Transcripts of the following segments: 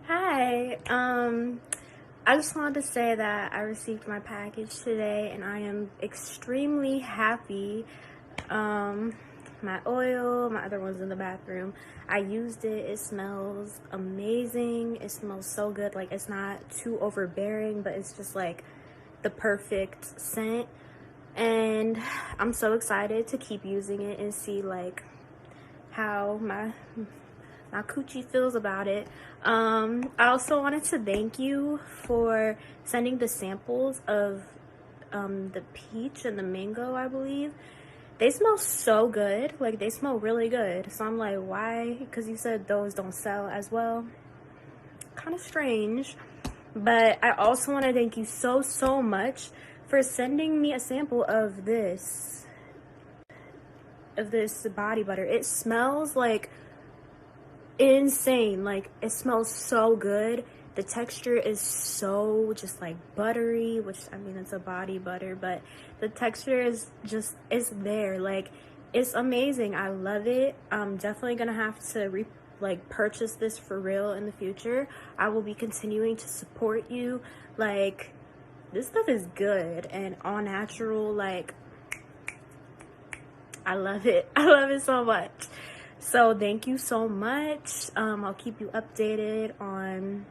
Hi. I just wanted to say that I received my package today and I am extremely happy. My oil, my other one's in the bathroom. I used it. It smells amazing. It smells so good. Like, it's not too overbearing, but it's just like the perfect scent. And I'm so excited to keep using it and see like how my coochie feels about it. I also wanted to thank you for sending the samples of the peach and the mango, I believe. They smell so good. Like, they smell really good. So I'm like, why? Because you said those don't sell as well. Kind of strange. But I also want to thank you so much for sending me a sample of this body butter. It smells like insane. Like, it smells so good. The texture is so just like buttery, which I mean, it's a body butter, but the texture is just, it's there. Like, it's amazing. I love it. I'm definitely gonna have to purchase this for real in the future. I will be continuing to support you. Like, this stuff is good and all natural. Like, I love it. I love it so much. So thank you so much. I'll keep you updated on,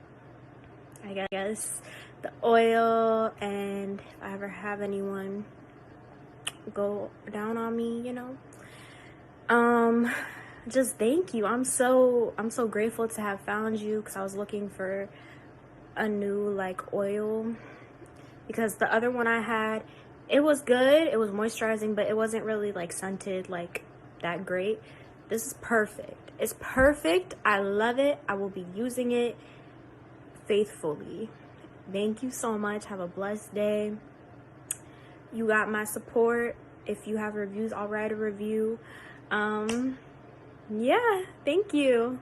I guess, the oil, and if I ever have anyone go down on me, just thank you. I'm so grateful to have found you, because I was looking for a new like oil, because the other one I had, it was good, it was moisturizing, but it wasn't really like scented like that great. This is perfect. It's perfect. I love it. I will be using it faithfully. Thank you so much. Have a blessed day. You got my support. If you have reviews, I'll write a review. Yeah, thank you.